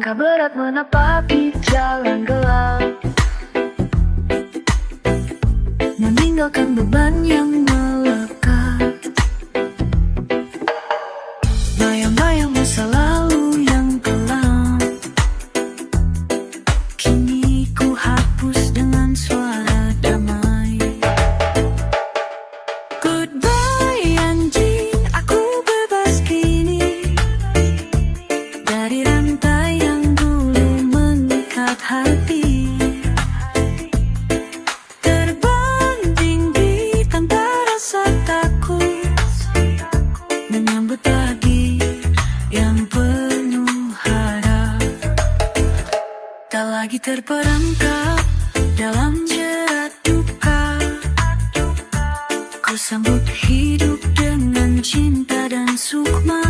Langkah berat menapaki jalan gelap, meninggalkan beban yang melekat. Bayang-bayang masa lalu yang kelam, kini ku hapus dengan suara damai. Goodbye anjing, aku bebas kini dari rantai yang dulu mengikat hati. Terbang tinggi tanpa rasa takut, menyambut pagi yang penuh harap. Tak lagi terperangkap dalam jerat duka, ku sambut hidup dengan cinta dan sukma.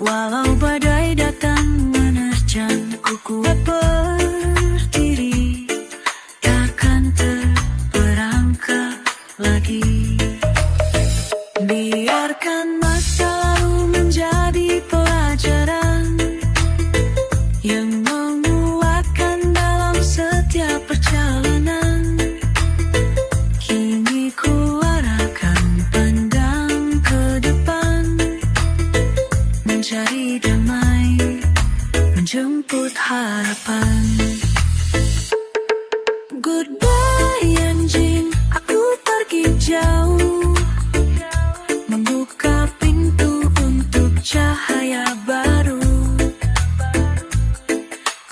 Walau badai datang menerjang, ku kuat berdiri, takkan terperangkap lagi. Biarkan masa lalu menjadi pelajaran yang menguatkan dalam setiap perjalanan. Kini ku arahkan pandang ke depan, mencari damai, menjemput harapan. Goodbye anjing, aku pergi jauh, membuka pintu untuk cahaya baru.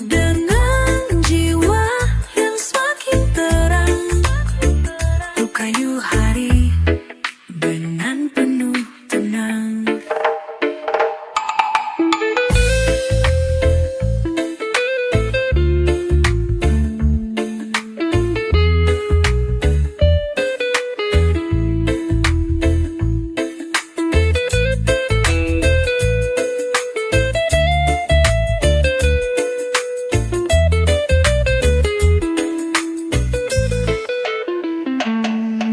Dengan jiwa yang semakin terang, ku kayu hari dengan penuh tenang.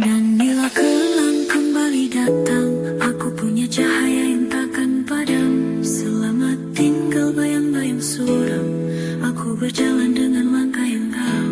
Dan bila kelam kembali datang, aku punya cahaya yang takkan padam. Selamat tinggal bayang-bayang suram, aku berjalan dengan langkah yang calm.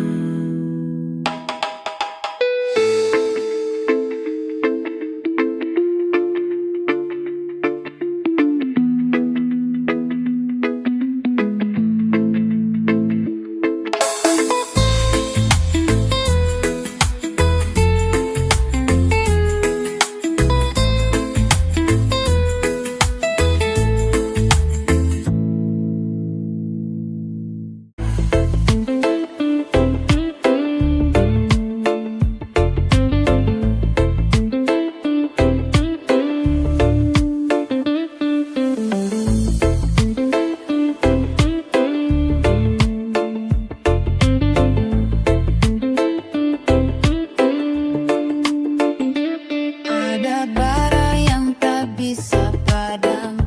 Ada bara yang tak bisa padam,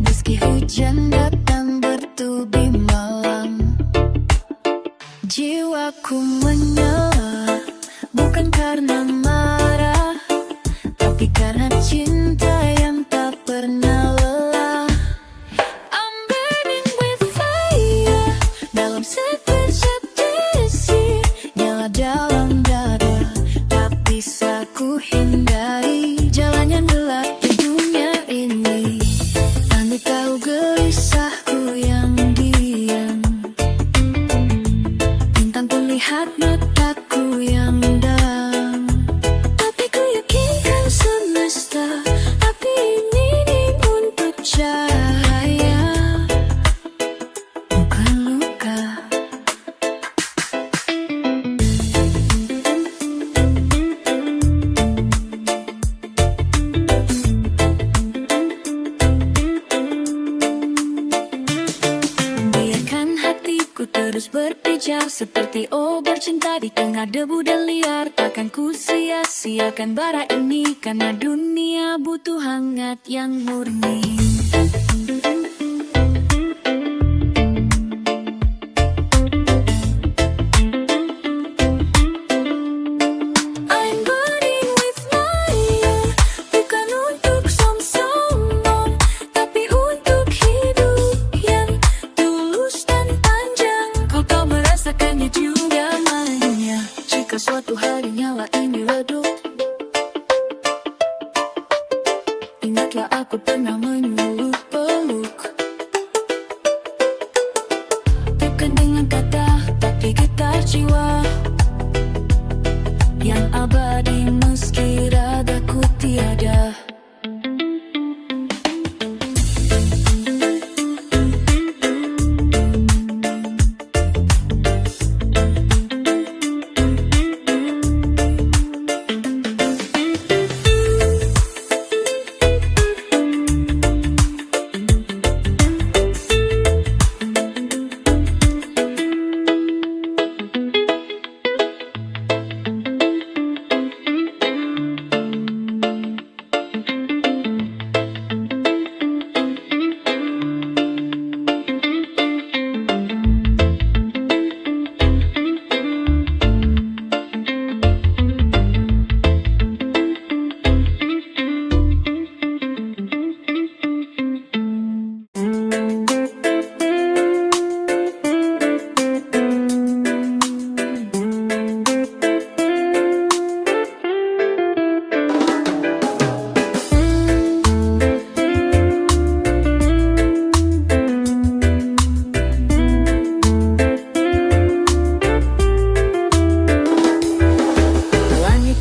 meski hujan datang bertubi malam. Jiwaku menyala, bukan karena marah, tapi karena cinta yang tak pernah lelah. I'm burning with fire, dalam sekejap desi, nyala dalam dada, tak bisa ku hindari jalan yang gelap di dunia ini. Andai tahu gelisahku yang diam, bintang pun lihat mataku yang dalam. Tapi ku yakinkan semesta, api ini untuk cahaya, bukan luka. Biarkan hatiku terus berpijar seperti obat cinta di tengah debu dan liar. Takkan ku sia-siakan bara ini, karena dunia butuh hangat yang murni. I'm burning with fire, bukan untuk som-sombong, tapi untuk dengan kata, tapi getar jiwa yang abadi meski ragaku tiada.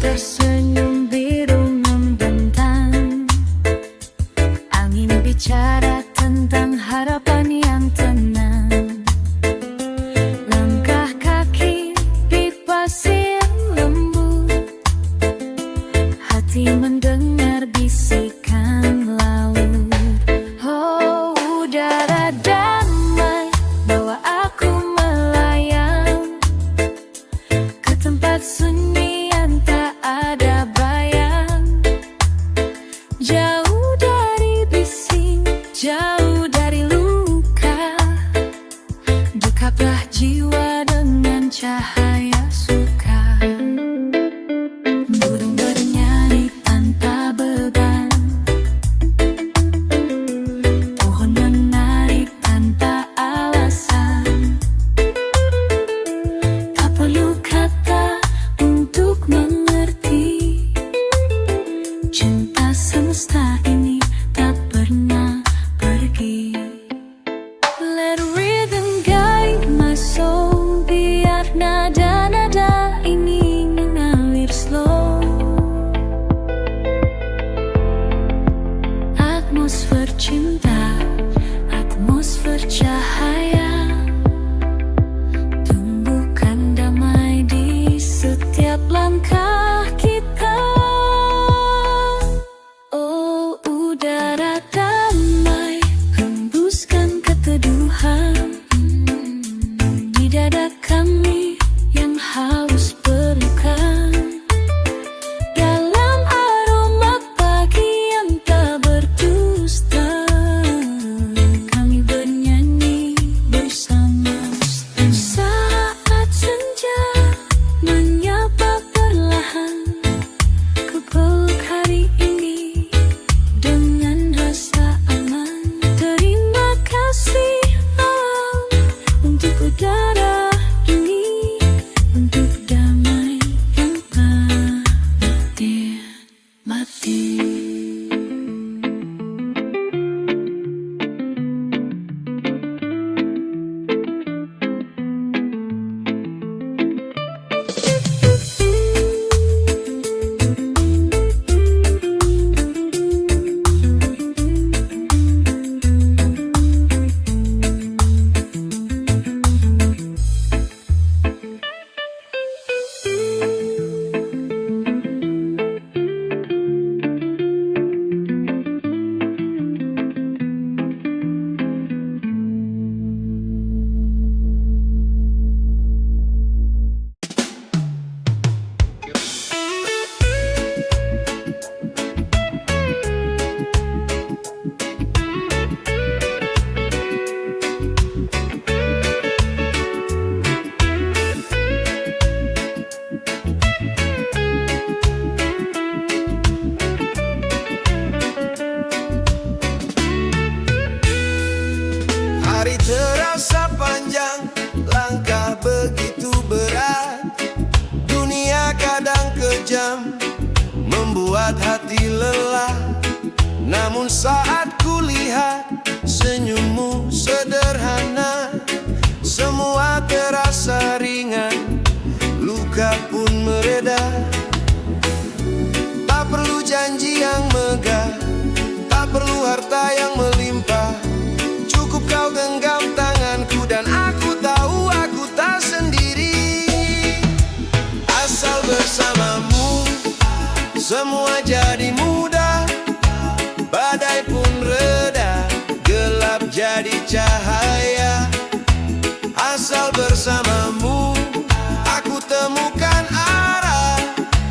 Tersenyum biru membentang, angin bicara tentang harapan yang tenang. Langkah kaki di pasir lembut, hati mendengar bisikan laut. Oh, udara damai bawa aku melayang ke tempat sunyi yang tak ada bayang, jauh dari bising, jauh dari luka. Dekaplah jiwa dengan cahaya suka. Burung bernyanyi tanpa beban, pohon menarik tanpa alasan. Tak perlu kata untuk mengerti, cinta semesta ini tak pernah pergi. Let rhythm guide my soul, biar nada-nada ini mengalir slow. Atmosfer cinta, atmosfer cahaya, tumbuhkan damai di setiap langkah kita. Oh, udara damai hembuskan keteduhan di dada kami yang haus pelukan. Dalam aroma pagi yang tak berdusta, kami bernyanyi bersama. Saat senja menyapa perlahan, ku peluk hari ini dengan rasa aman. Terima kasih alam untuk udara ini, untuk damai yang tak mati. Hari terasa panjang, langkah begitu berat. Dunia kadang kejam, membuat hati lelah. Namun saat ku lihat senyummu sederhana, semua jadi cahaya. Asal bersamamu aku temukan arah.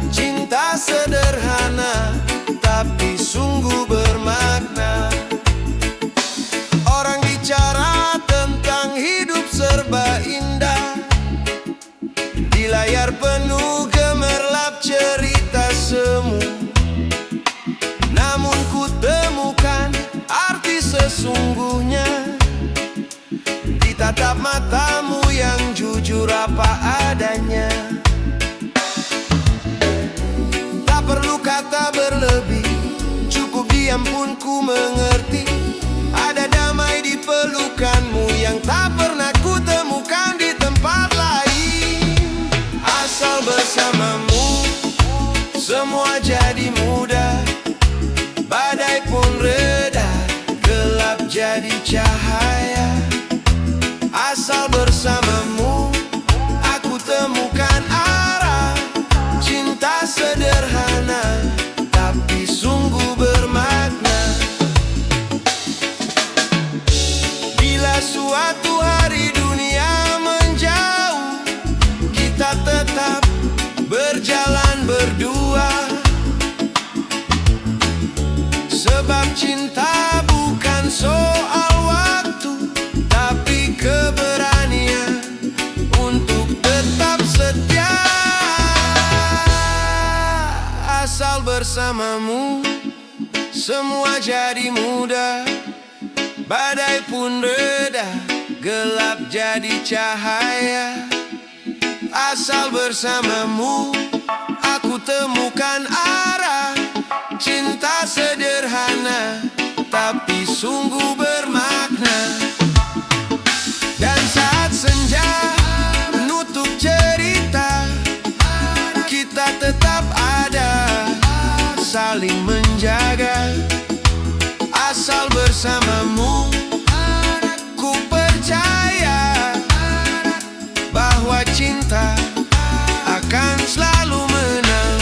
Cinta sederhana tapi sungguh bermakna. Orang bicara tentang hidup serba indah, di layar penuh gemerlap cerita semu. Namun ku temukan arti sesungguhnya di tatap matamu yang jujur apa adanya. Tak perlu kata berlebih, cukup diam pun ku mengerti. Ada damai di pelukanmu yang tak pernah ku temukan di tempat lain. Asal bersamamu semua jadi mudah. Badai pun reda, gelap jadi cahaya. Asal bersamamu aku temukan arah. Cinta sederhana tapi sungguh bermakna. Bila suatu hari dunia menjauh, kita tetap berjalan berdua. Sebab cinta bukan soal waktu, tapi keberanian untuk tetap setia. Asal bersamamu semua jadi mudah. Badai pun reda, gelap jadi cahaya. Asal bersamamu aku temukan arah. Cinta sederhana tapi sungguh bermakna. Dan saat senja menutup cerita, kita tetap ada, saling menjaga. Asal bersamamu ku percaya bahwa cinta akan selalu menang.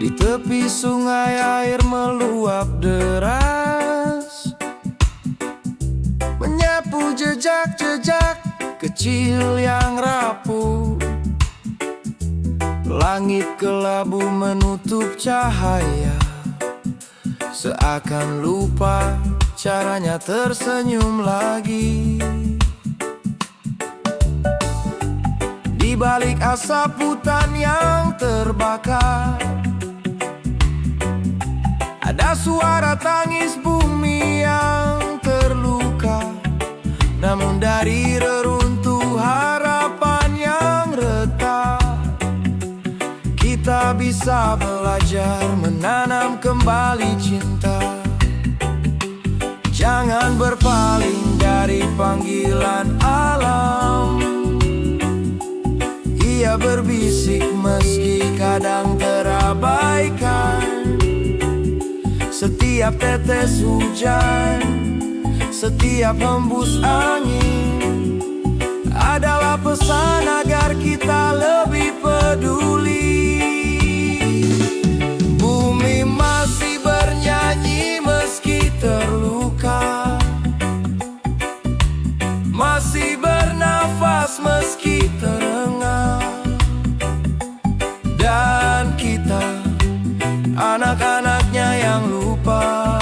Di tepi sungai air meluap deras, menyapu jejak-jejak kecil yang rapuh. Langit kelabu menutup cahaya, seakan lupa caranya tersenyum lagi. Di balik asap hutan yang terbakar, ada suara tangis bumi yang terluka. Namun dari reruntuh harapan yang retak, kita bisa belajar menanam kembali cinta. Jangan berpaling dari panggilan alam. Ia berbisik meski kadang terabaikan. Setiap tetes hujan, setiap hembus angin adalah pesan agar kita lebih peduli. Bumi masih bernyanyi meski terluka, masih bernafas meski terengah. Dan kita, anak-anaknya yang lupa,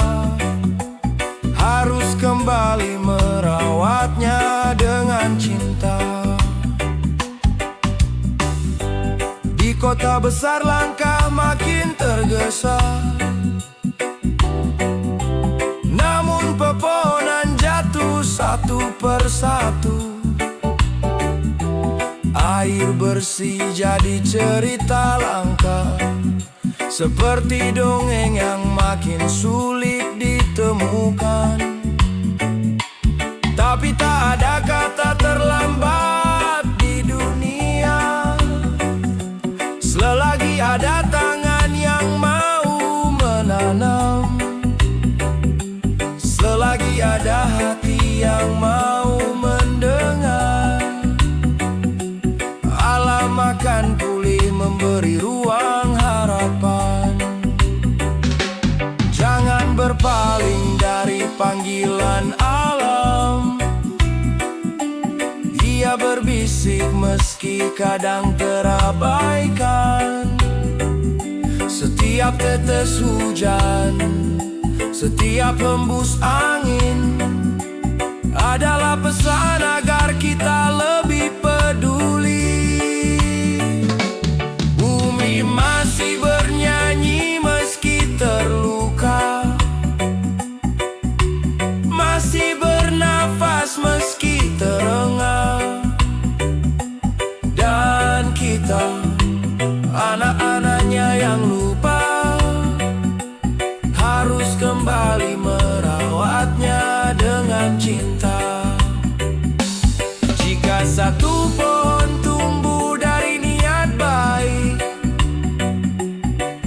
harus kembali merawatnya dengan cinta. Di kota besar langkah makin tergesa, namun pepohonan jatuh satu persatu. Air bersih jadi cerita langka, seperti dongeng yang makin sulit ditemukan. Tapi tak ada kata terlambat di dunia, selagi ada tangan yang mau menanam, selagi ada hati yang mau mendengar. Alam akan pulih memberi ruang harapan. Jangan berpaling dari panggilan alam. Ia berbisik meski kadang terabaikan. Setiap tetes hujan, setiap hembus angin adalah pesan agar kita lebih peduli. Bumi masih bernyanyi meski terluka, masih bernafas meski terengah. Dan kita, anak-anaknya yang lupa, harus kembali merawatnya dengan cinta. Jika satu pohon tumbuh dari niat baik,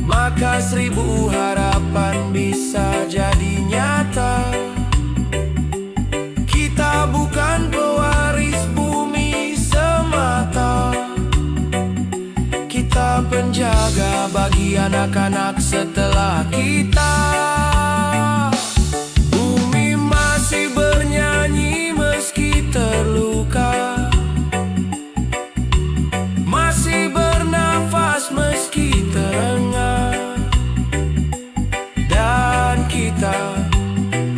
maka 1000 harapan bisa jadi nyata. Kita bukan pewaris bumi semata, kita penjaga bagi anak-anak setelah kita. Bumi masih bernyanyi meski terluka, masih bernafas meski terengah. Dan kita,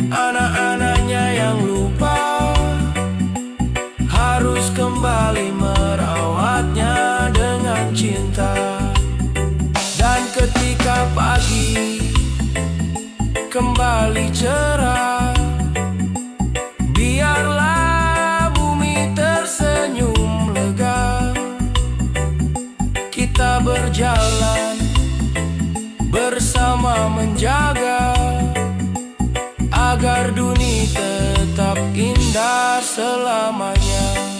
anak-anaknya yang lupa, harus kembali merawatnya dengan cinta. Dan ketika pagi kembali cerah, biarlah bumi tersenyum lega. Kita berjalan bersama menjaga agar dunia tetap indah selamanya.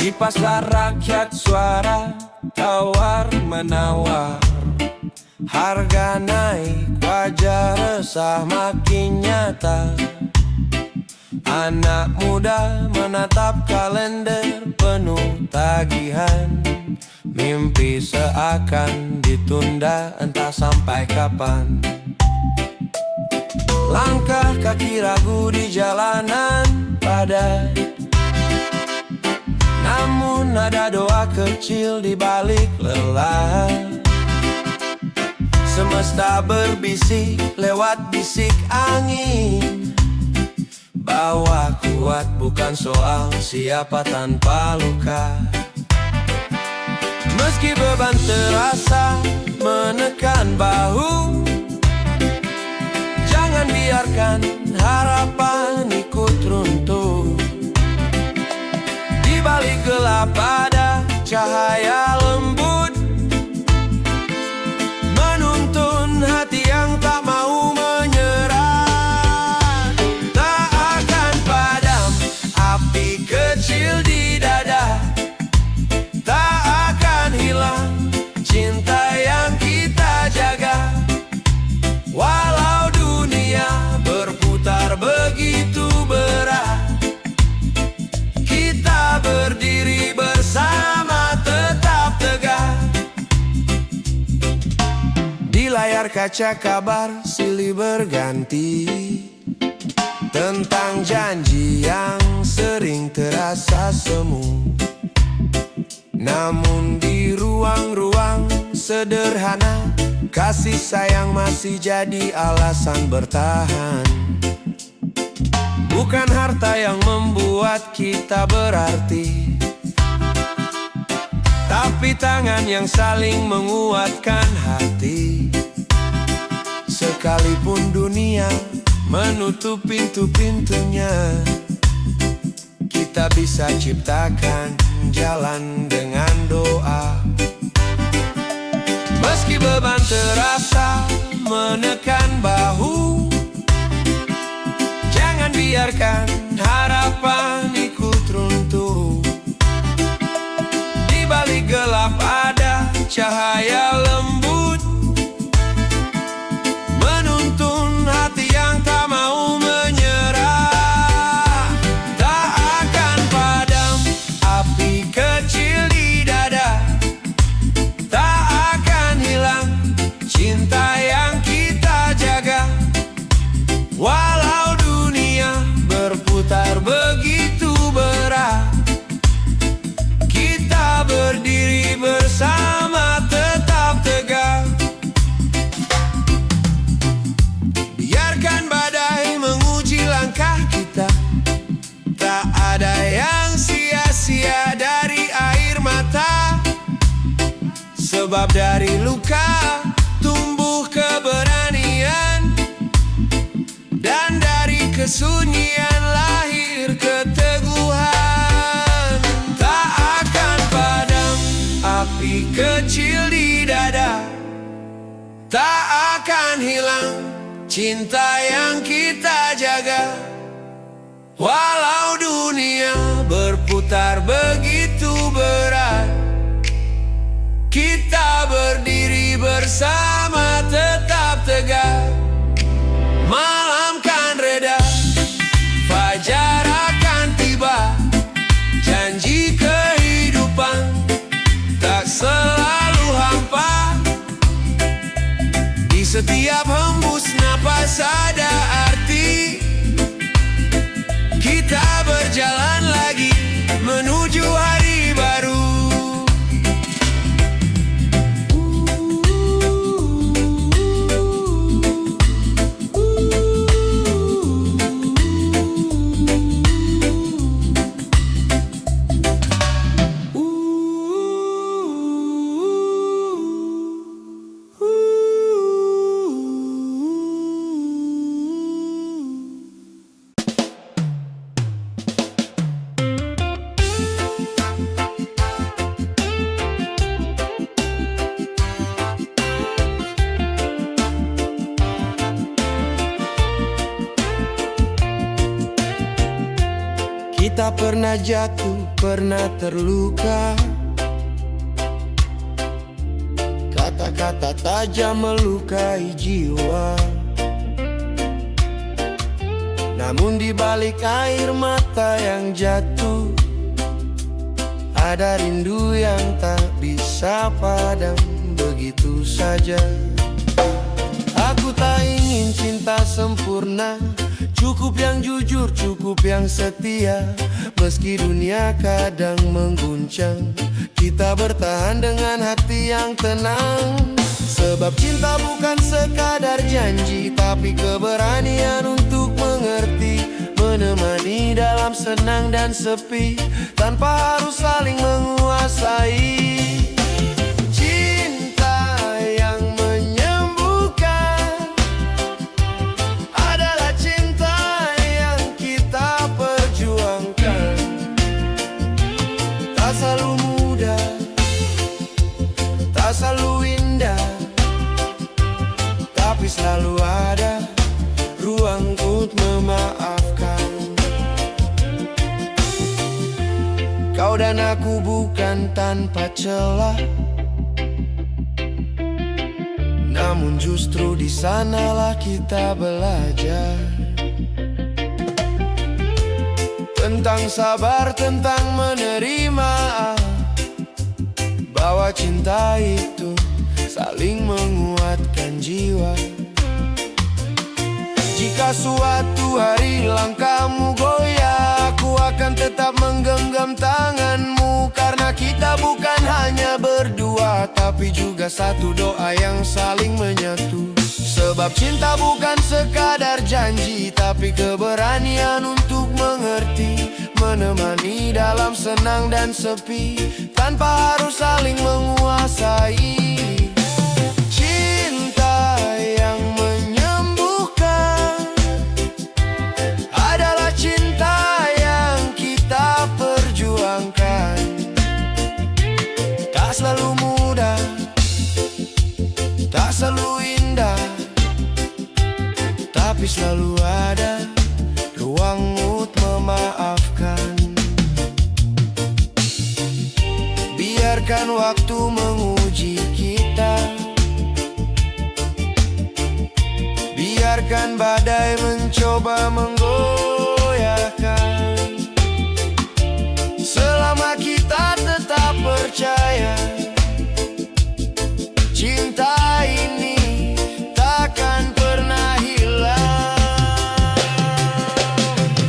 Di pasar rakyat suara tawar menawar, harga naik wajar resah makin nyata. Anak muda menatap kalender penuh tagihan, mimpi seakan ditunda entah sampai kapan. Langkah kaki ragu di jalanan padat, namun ada doa kecil di balik lelah. Semesta berbisik lewat bisik angin, bahwa kuat bukan soal siapa tanpa luka. Meski beban terasa menekan bahu, jangan biarkan harapan ikut runtuh. Di balik gelap ada cahaya lembut, menuntun hati yang tak mau menyerah. Tak akan padam api kecil di dada, tak akan hilang cinta yang kita jaga. Walau dunia berputar begitu berat, kita berdiri bersama. kaca kabar silih berganti tentang janji yang sering terasa semu. Namun di ruang-ruang sederhana, kasih sayang masih jadi alasan bertahan. Bukan harta yang membuat kita berarti, tapi tangan yang saling menguatkan hati. Sekalipun dunia menutup pintu-pintunya, kita bisa ciptakan jalan dengan doa. Meski beban terasa menekan bahu, jangan biarkan harapan ikut runtuh. Di balik gelap ada cahaya lembut, menuntun hati yang tak mau menyerah. Tak akan padam api kecil di dada, tak akan hilang cinta yang kita jaga. Walau dunia berputar begitu berat, kita berdiri bersama tetap tegak. Biarkan badai menguji langkah kita, tak ada yang sia-sia dari air mata. Sebab dari luka tumbuh keberanian, dan dari kesunyian lahir keteguhan. Tak akan padam api kecil di dada, tak akan hilang cinta yang kita jaga. Walau dunia berputar begitu berat, kita berdiri bersama tetap tegak. Malam kan reda, fajar akan tiba. Janji kehidupan tak selalu hampa. Di setiap hembus napas ada arti. Kita berjalan lagi menuju hari baru. Kita pernah jatuh, pernah terluka. Kata-kata tajam melukai jiwa. Namun di balik air mata yang jatuh, ada rindu yang tak bisa padam begitu saja. Aku tak ingin cinta sempurna, cukup yang jujur, cukup yang setia. Meski dunia kadang mengguncang, kita bertahan dengan hati yang tenang. Sebab cinta bukan sekadar janji, tapi keberanian untuk mengerti, menemani dalam senang dan sepi, tanpa harus saling menguasai. Selalu indah, tapi selalu ada ruang untuk memaafkan. Kau dan aku bukan tanpa celah, namun justru di sanalah kita belajar tentang sabar, tentang menerima, bahwa cinta itu saling menguatkan jiwa. Jika suatu hari langkahmu goyah, aku akan tetap menggenggam tanganmu. Karena kita bukan hanya berdua, tapi juga satu doa yang saling menyatu. Sebab cinta bukan sekadar janji, tapi keberanian untuk mengerti, menemani dalam senang dan sepi, tanpa harus saling menguasai. Cinta yang menyembuhkan adalah cinta yang kita perjuangkan. Tak selalu mudah, tak selalu indah, tapi selalu ada ruang untuk memaafkan. Biarkan waktu menguji kita, biarkan badai mencoba menggoyahkan. Selama kita tetap percaya, cinta ini takkan pernah hilang.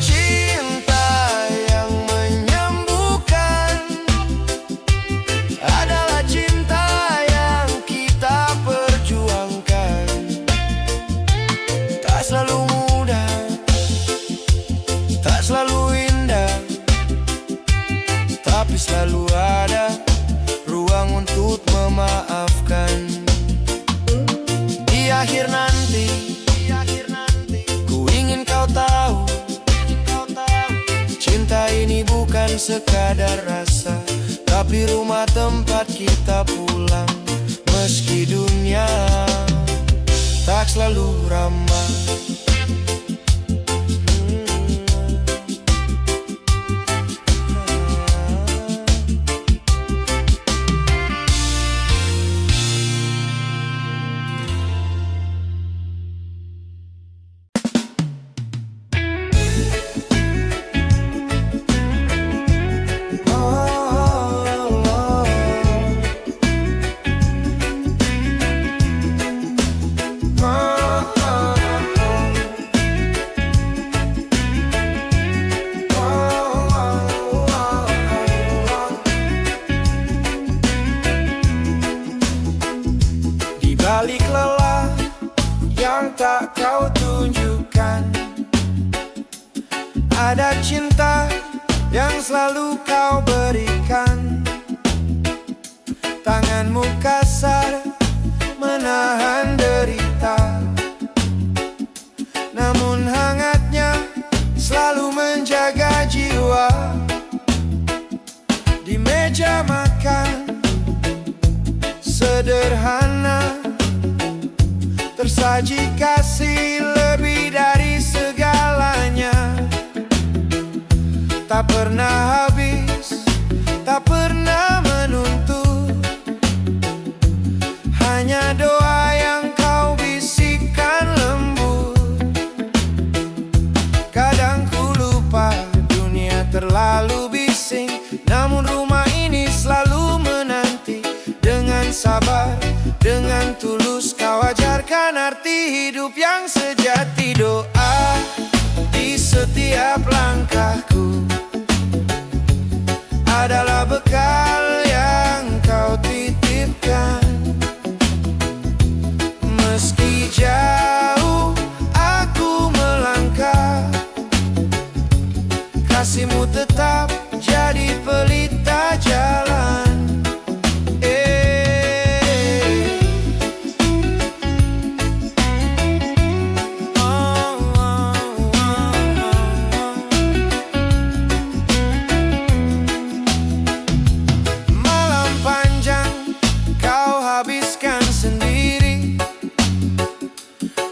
Cinta yang menyembuhkan adalah cinta yang kita perjuangkan. Tak selalu mudah, tak selalu indah, tapi selalu ada ruang untuk memaafkan. Di akhir nanti, ku ingin kau tahu, cinta ini bukan sekadar rasa, tapi rumah tempat kita pulang. Meski dunia tak selalu ramah, balik lelah yang tak kau tunjukkan, ada cinta yang selalu kau berikan. Tanganmu kasar menahan derita, namun hangatnya selalu menjaga jiwa. Di meja makan sederhana, tersaji kasih lebih dari segalanya. Tak pernah habis, tak pernah menuntut, hanya doa yang kau bisikkan lembut. Kadang ku lupa dunia terlalu bising, namun rumah ini selalu menanti. Dengan sabar, dengan tulus kau ajarkan arti hidup yang sejati. Doa di setiap langkahku adalah bekal yang kau titipkan. Meski jauh aku melangkah, kasihmu tetap jadi pelita jalan.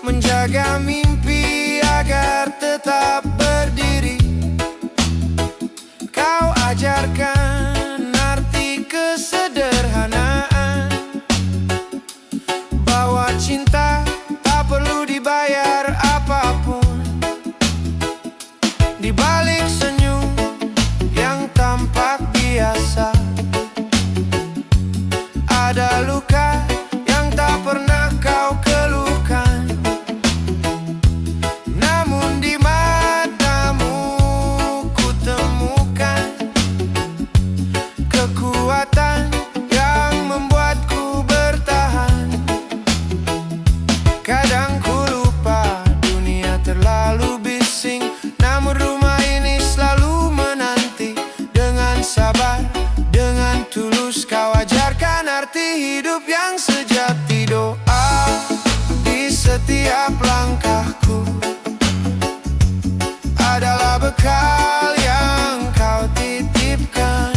Menjaga mimpi agar tetap berdiri, kau ajarkan arti kesederhanaan, bahwa cinta tak perlu dibayar apapun. Di balik senyum yang tampak biasa, ada luka yang tak langkahku adalah bekal yang kau titipkan.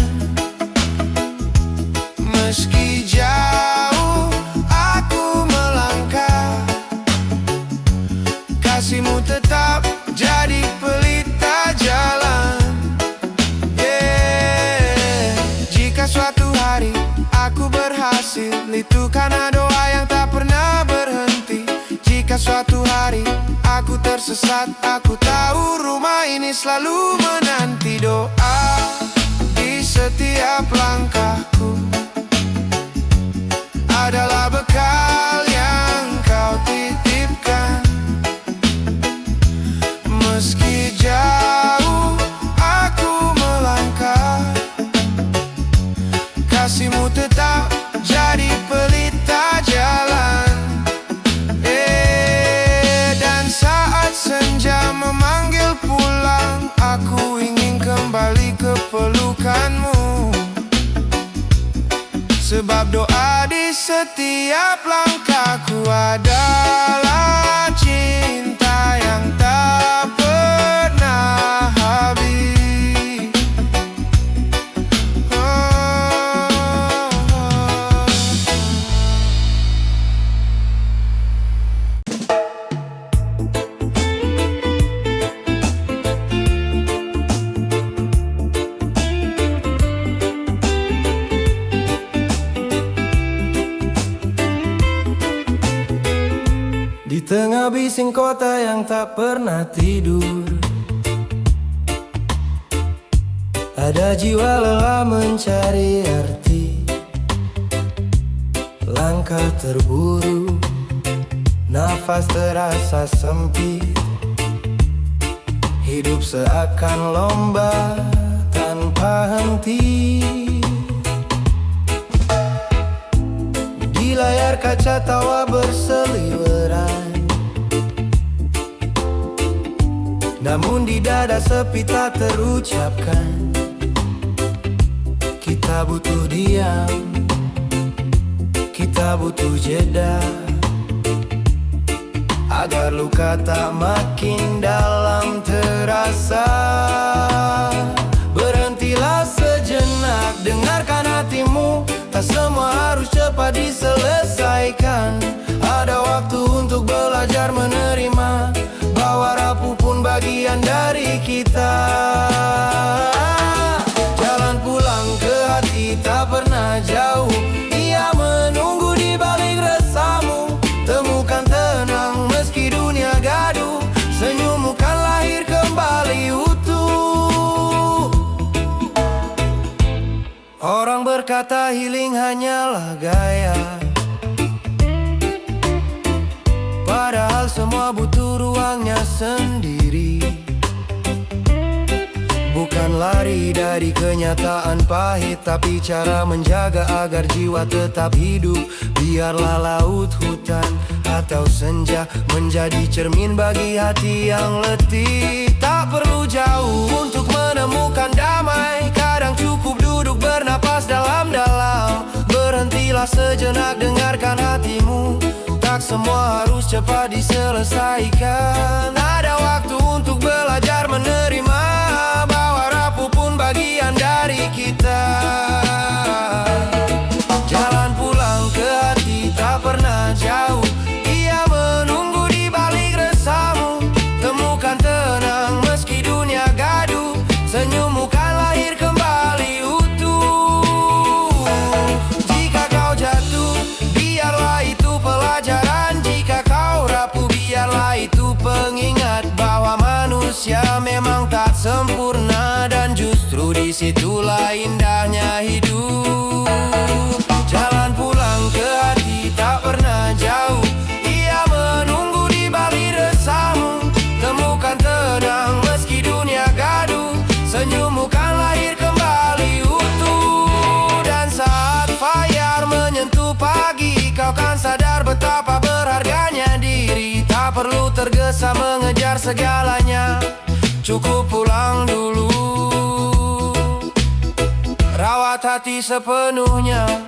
Meski jauh aku melangkah, kasihmu tetap jadi pelita jalan. Jika suatu hari aku berhasil, itu karena doa yang tak pernah berhenti. Jika suatu hari aku tersesat, aku tahu rumah ini selalu menanti. Doa di setiap langkahku adalah bekal yang kau titipkan. Meski jauh aku melangkah, kasihmu tetap jadi pelita jalan. Dan saat senja memanggil pulang, aku ingin kembali ke pelukanmu. Sebab doa di setiap langkahku adalah cinta yang tak pernah habis. Di tengah bising kota yang tak pernah tidur, ada jiwa lelah mencari arti. Langkah terburu, nafas terasa sempit. Hidup seakan lomba tanpa henti. Di layar kaca tawa berseliweran, namun di dada sepi tak terucapkan. Kita butuh diam, kita butuh jeda, agar luka tak makin dalam terasa. Berhentilah sejenak, dengarkan hatimu. Tak semua harus cepat diselesaikan. Ada waktu untuk belajar menerima bahwa rapuh pun bagian dari kita. Jalan pulang ke hati tak pernah jauh, ia menunggu di balik resamu. Temukan tenang meski dunia gaduh, senyummu kan lahir kembali utuh. Orang berkata healing hanyalah gaya, padahal semua butuh ruangnya sendiri. Bukan lari dari kenyataan pahit, tapi cara menjaga agar jiwa tetap hidup. Biarlah laut, hutan, atau senja menjadi cermin bagi hati yang letih. Tak perlu jauh untuk menemukan damai, kadang cukup duduk bernapas dalam-dalam. Berhentilah sejenak, dengarkan hatimu. Tak semua harus cepat diselesaikan. Ada waktu untuk belajar menerima bahwa rapuh pun bagian dari kita. Jalan pulang ke hati tak pernah jauh, ia menunggu di balik resamu. Temukan tenang meski dunia gaduh, senyummu kan lahir kembali utuh. Jika kau jatuh, biarlah itu pelajaran. Jika kau rapuh, biarlah itu pengingat bahwa manusia memang tak sempurna, dan justru disitulah indahnya hidup. Jalan pulang ke hati tak pernah jauh, ia menunggu di balik resamu. Temukan tenang meski dunia gaduh, senyummu kan lahir kembali utuh. Dan saat fajar menyentuh pagi, kau kan sadar betapa berharganya diri. Tak perlu tergesa mengejar segalanya, cukup pulang dulu. Rawat hati sepenuhnya,